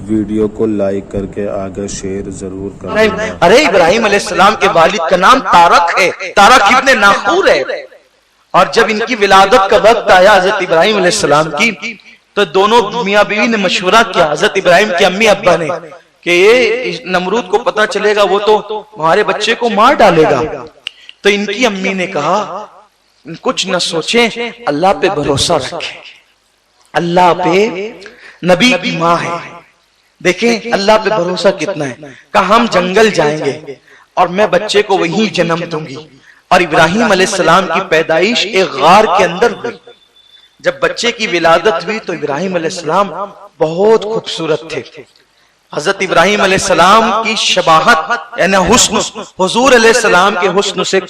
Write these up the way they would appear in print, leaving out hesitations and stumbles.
Video کو like کر کے آگے شیئر ضرور کرنا۔ ارے ابراہیم علیہ السلام کے والد کا نام تارک ہے، تارک ابن ناخور ہے، اور جب ان کی ولادت کا وقت آیا حضرت ابراہیم علیہ السلام کی تو دونوں میاں بیوی نے مشورہ کیا، حضرت ابراہیم کی امی ابا نے، کہ یہ نمرود کو پتا چلے گا وہ تو ہمارے بچے کو مار ڈالے گا۔ تو ان کی امی نے کہا کچھ نہ سوچیں، اللہ پہ بھروسہ رکھیں، اللہ پہ، نبی کی ماں ہے، دیکھیں اللہ پہ بھروسہ کتنا ہے۔ کہا ہم جنگل جائیں گے اور میں بچے کو وہیں جنم دوں گی۔ اور ابراہیم علیہ السلام کی پیدائش ایک غار کے اندر ہوئی۔ جب بچے کی ولادت ہوئی تو ابراہیم علیہ السلام بہت خوبصورت تھے۔ حضرت ابراہیم علیہ السلام کی شباہت یعنی حسن حضور علیہ السلام کے حسن سے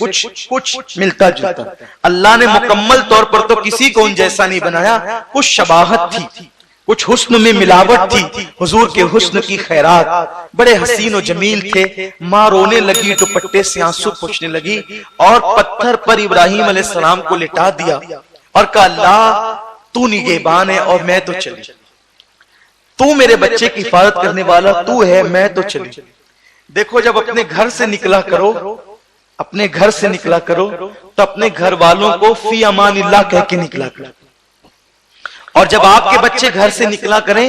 کچھ ملتا جلتا۔ اللہ نے مکمل طور پر تو کسی کو ان جیسا نہیں بنایا، کچھ شباہت تھی، کچھ حسن میں ملاوٹ تھی۔ حضور کے حسن کی خیرات، بڑے حسین و جمیل تھے۔ ماں رونے لگی، دوپٹے سے آنسو پوچھنے لگی اور پتھر پر ابراہیم علیہ السلام کو لٹا دیا اور کہا اللہ تو نگہبان ہے اور میں تو چلی، تو میرے بچے کی حفاظت کرنے والا تو ہے، میں تو چلی۔ دیکھو جب اپنے گھر سے نکلا کرو، اپنے گھر سے نکلا کرو تو اپنے گھر والوں کو فی امان اللہ کہہ کے نکلا کرو، اور جب آپ کے بچے گھر سے نکلا کریں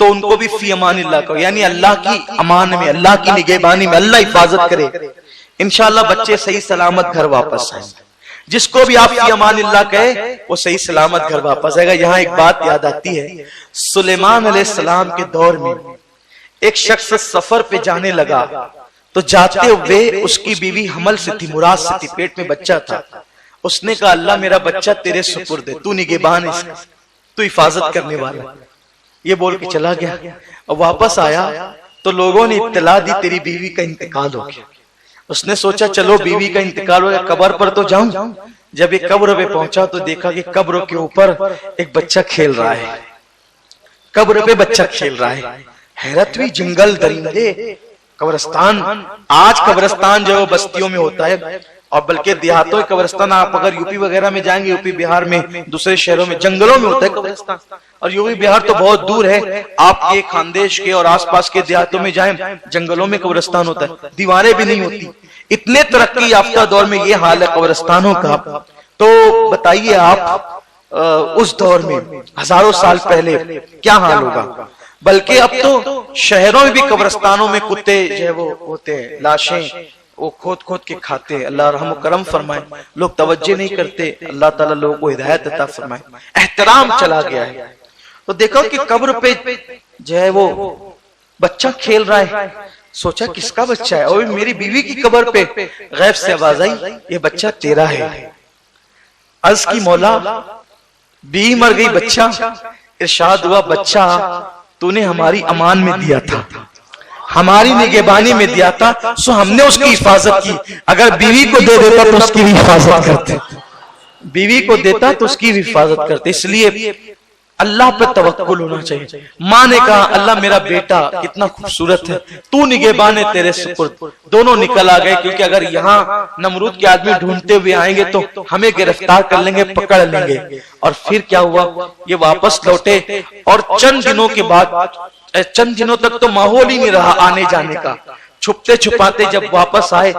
تو ان کو بھی فی امان اللہ کہو، یعنی اللہ کی امان میں، اللہ کی نگہبانی میں، اللہ حفاظت کرے، انشاءاللہ بچے صحیح سلامت گھر واپس آئیں گے۔ جس کو بھی آپ فی امان اللہ کہے وہ صحیح سلامت گھر واپس آئے گا۔ یہاں ایک بات یاد آتی ہے، سلیمان علیہ السلام کے دور میں ایک شخص سفر پہ جانے لگا تو جاتے ہوئے اس کی بیوی حمل سے تھی، مراد سے تھی، پیٹ میں بچہ تھا۔ اس نے کہا اللہ میرا بچہ تیرے سپرد ہے، تو نگہبان ہے اس کا، تو حفاظت کرنے والا۔ یہ بول کے چلا گیا اور واپس آیا تو لوگوں نے اطلاع دی تیری بیوی کا انتقال ہو گیا۔ اس نے سوچا چلو بیوی کا انتقال ہو گیا، قبر پر تو جاؤں۔ جب ایک قبر پہ پہنچا تو دیکھا کہ قبر کے اوپر ایک بچہ کھیل رہا ہے، قبر پہ بچہ کھیل رہا ہے۔ حیرت ہوئی، جنگل، درندے، قبرستان۔ آج قبرستان جو ہے بستیوں میں ہوتا ہے، اور بلکہ دیہاتوں کے قبرستان آپ اگر یوپی وغیرہ میں جائیں گے، یوپی بہار میں، دوسرے شہروں میں، جنگلوں میں ہوتا ہے قبرستان، اور یوپی بہار تو بہت دور ہے۔ آپ کے خاندیش کے اور آس پاس کے دیہاتوں میں جائیں، جنگلوں میں قبرستان ہوتا ہے، دیواریں بھی نہیں ہوتی۔ اتنے ترقی یافتہ دور میں یہ حال ہے قبرستانوں کا، تو بتائیے آپ اس دور میں ہزاروں سال پہلے کیا حال ہوگا۔ بلکہ اب تو شہروں میں بھی قبرستانوں میں کتے جو ہے وہ ہوتے ہیں، لاشیں وہ کھود کھود کے کھاتے ہیں۔ اللہ رحم و کرم فرمائے، لوگ توجہ نہیں کرتے، اللہ تعالیٰ لوگوں کو ہدایت عطا فرمائے۔ احترام چلا گیا ہے۔ تو دیکھو کہ قبر پہ جو ہے وہ بچہ کھیل رہا ہے، سوچا کس کا بچہ ہے، اور میری بیوی کی قبر پہ غیب سے آواز آئی یہ بچہ تیرا ہے۔ عرض کی مولا بیوی مر گئی، بچہ، ارشاد ہوا بچہ تو نے ہماری امان میں دیا تھا، ہماری نگہبانی میں دیا تھا، سو ہم نے اس کی حفاظت کی۔ اگر بیوی کو دے دیتا تو اس کی بھی حفاظت کرتے، بیوی کو دیتا تو اس کی بھی حفاظت کرتے۔ اس لیے اللہ پر توکل ہونا چاہیے۔ ماں نے کہا اللہ میرا بیٹا کتنا خوبصورت ہے، تو نگہبان ہے تیرے سپرد۔ دونوں نکل آ گئے، کیونکہ اگر یہاں نمرود کے آدمی ڈھونڈتے ہوئے آئیں گے تو ہمیں گرفتار کر لیں گے، پکڑ لیں گے۔ اور پھر کیا ہوا، یہ واپس لوٹے اور چند دنوں کے بعد، چند دنوں تک تو ماحول ہی نہیں رہا آنے جانے کا، چھپتے چھپاتے جب واپس آئے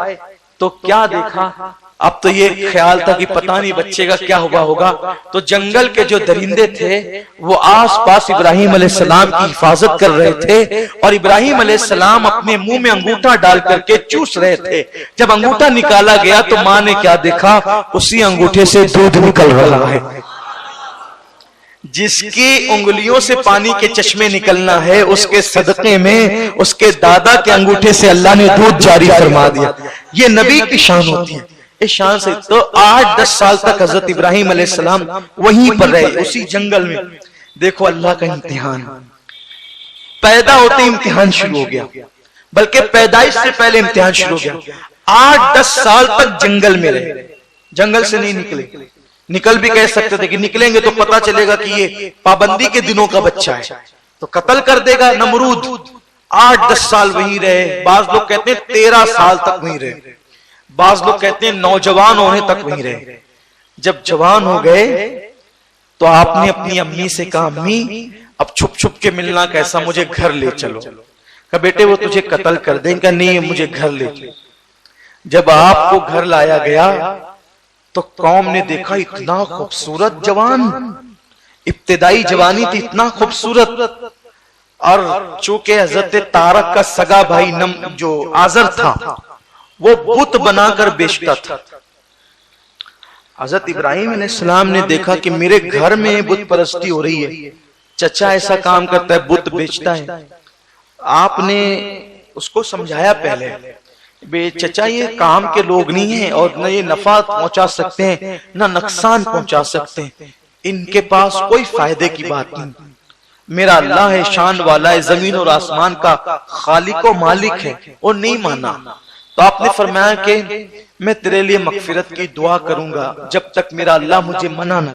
تو کیا دیکھا، اب تو یہ خیال تھا کہ پتہ نہیں بچے کا کیا ہوا ہوگا۔ تو جنگل کے جو درندے تھے وہ آس پاس ابراہیم علیہ السلام کی حفاظت کر رہے تھے، اور ابراہیم علیہ السلام اپنے منہ میں انگوٹھا ڈال کر کے چوس رہے تھے۔ جب انگوٹھا نکالا گیا تو ماں نے کیا دیکھا، اسی انگوٹھے سے دودھ نکل رہا ہے۔ جس کی انگلیوں سے پانی کے چشمے نکلنا ہے، اس کے صدقے میں اس کے دادا کے انگوٹھے سے اللہ نے دودھ جاری فرما دیا۔ یہ نبی کی شان ہوتی ہے، اس شان سے تو 8-10 سال تک حضرت ابراہیم علیہ السلام وہیں پر رہے، اسی جنگل میں۔ دیکھو اللہ کا امتحان، پیدا ہوتے امتحان شروع ہو گیا، بلکہ پیدائش سے پہلے امتحان شروع ہو گیا۔ 8-10 سال تک جنگل میں رہے، جنگل سے نہیں نکلے۔ نکل بھی کہہ سکتے تھے کہ نکلیں گے تو پتا چلے گا کہ یہ پابندی کے دنوں کا بچہ ہے تو قتل کر دے گا نمرود۔ 8-10 سال وہیں رہے، بعض لوگ کہتے ہیں 13 سال تک وہیں رہے، بعض لوگ کہتے ہیں نوجوان ہونے تک وہیں رہے۔ جب جوان ہو گئے تو آپ نے اپنی امی سے کہا امی اب چھپ چھپ کے ملنا کیسا، مجھے گھر لے چلو. کہا بیٹے وہ تجھے قتل کر دیں. کہا نہیں مجھے گھر لے چلو. جب آپ کو گھر لایا گیا تو قوم نے دیکھا اتنا خوبصورت جوان، ابتدائی جوانی تھی، اتنا خوبصورت. اور چونکہ حضرت طارق کا سگا بھائی جو آزر تھا وہ بت بنا کر بیچتا تھا. حضرت ابراہیم علیہ السلام نے دیکھا کہ میرے گھر میں بت پرستی ہو رہی ہے، چچا ایسا کام کرتا ہے، بت بیچتا ہے. آپ نے اس کو سمجھایا پہلے، بے چچا یہ کام کے لوگ نہیں ہیں اور نہ یہ نفع پہنچا سکتے ہیں نہ نقصان پہنچا سکتے ہیں، ان کے پاس کوئی فائدے کی بات نہیں. میرا اللہ ہے، شان والا ہے، زمین اور آسمان کا خالق و مالک ہے. اور نہیں مانا تو آپ نے فرمایا کہ میں تیرے لیے مغفرت کی دعا کروں گا جب تک میرا اللہ مجھے منع نہ